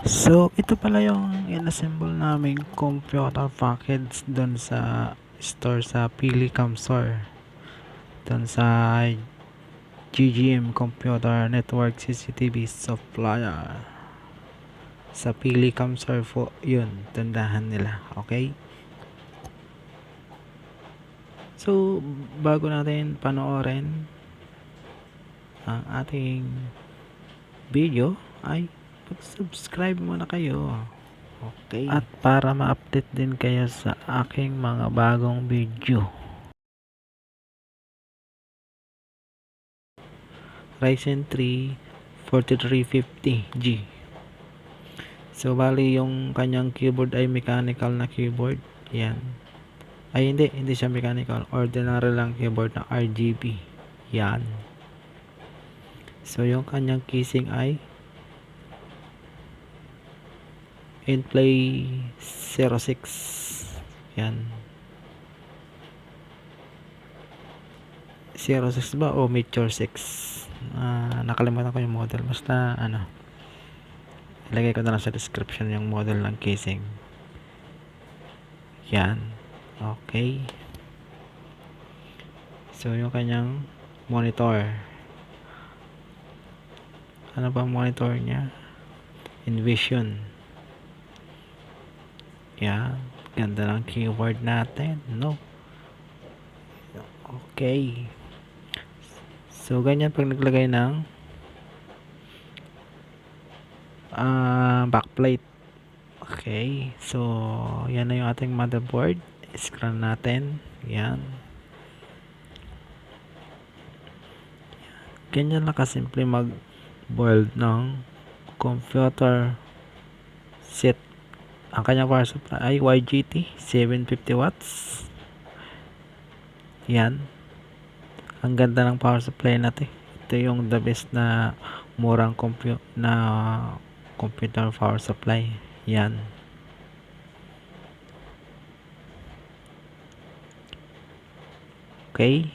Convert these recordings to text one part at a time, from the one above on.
So, ito pala yung in-assemble naming computer package doon sa store sa Pilicam Store. Doon sa GGM Computer Network CCTV Supplier. Sa Pilicam Store po, yun, tandahan nila. Okay? So, bago natin panoorin ang ating video, ay mag-subscribe muna kayo. Okay. At para ma-update din kayo sa aking mga bagong video. Ryzen 3 4350G. So bali yung kanyang keyboard ay mechanical na keyboard. Yan. Ay hindi siya mechanical. Ordinary lang keyboard na RGB. Yan. So yung kanyang casing ay Inplay 06. Yan. 06 ba o Meteor 6? Nakalimutan ko yung model. Basta ilagay ko na lang sa description yung model ng casing. Yan. Okay. So yung kanyang monitor. Ano ba monitor niya? Envision. Yan. Ganda ng keyboard natin, no? Okay. So ganyan pag naglagay ng backplate. Okay. So yan na yung ating motherboard. Scan natin. Yan. Ganyan lang kasimple mag-build ng computer set. Ang kanyang power supply ay YGT 750 watts. Yan. Ang ganda ng power supply natin. Ito yung the best na murang computer power supply. Yan. Okay.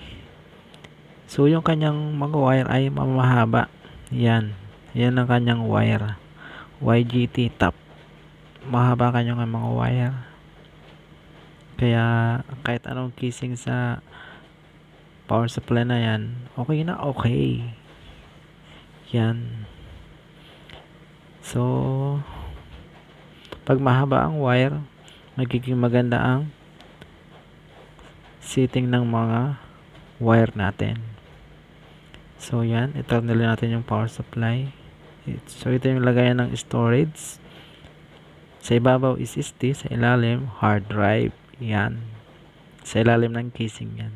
So yung kanyang mga wire ay mamahaba. Yan. Yan ang kanyang wire. YGT top. Mahaba kanyang mga wire. Kaya kahit anong casing sa power supply na yan, okay na okay. Yan. So pag mahaba ang wire, magiging maganda ang setting ng mga wire natin. So yan, i-turn nila natin yung power supply. So ito yung lagayan ng storage. Sa ibabaw is SSD, sa ilalim hard drive. Yan. Sa ilalim ng casing yan.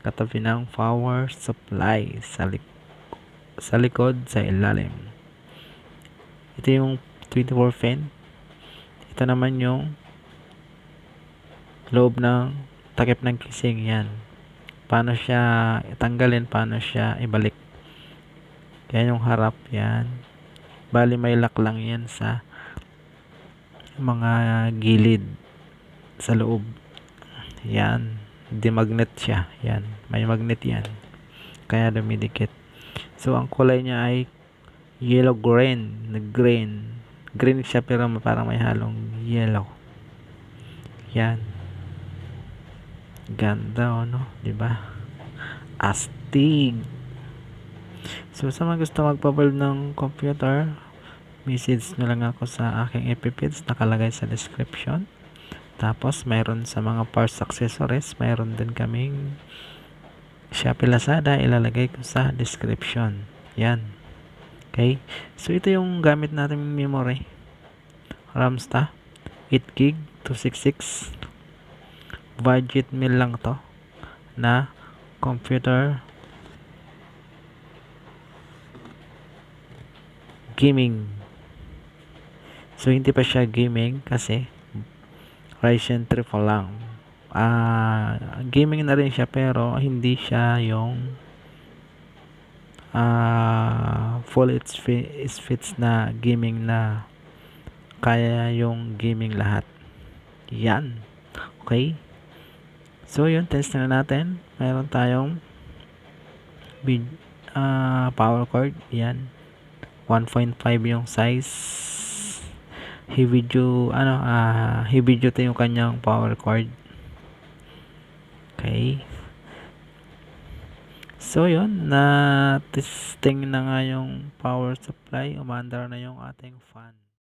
Katabi ng power supply sa likod, sa ilalim. Ito yung 24 fan. Ito naman yung loob ng takip ng casing. Yan. Paano siya tanggalin, paano siya ibalik. Yan yung harap. Yan. Bali may lock lang yan sa mga gilid sa loob. Yan. Hindi magnet siya. Yan. May magnet yan. Kaya dumidikit. So, ang kulay niya ay yellow green. Green. Green siya pero parang may halong yellow. Yan. Ganda no? Diba? Astig. So, sa mga gusto magpa-build ng computer, message nyo lang ako sa aking FB, nakalagay sa description. Tapos mayroon sa mga parts accessories, mayroon din kaming Shopee Lazada, ilalagay ko sa description. Yan. Okay. So ito yung gamit natin memory. Ramsta 8GB 266. Budget meal lang to na computer gaming. So hindi pa siya gaming kasi Ryzen 3 pa lang. Gaming na rin siya pero hindi siya yung full it fits na gaming na kaya yung gaming lahat. Yan. Okay. So yun, test na natin. Meron tayong power cord. Yan. 1.5 yung size. heavy duty yung kanyang power cord. Okay. So yun, na testing na nga yung power supply, umandar na yung ating fan.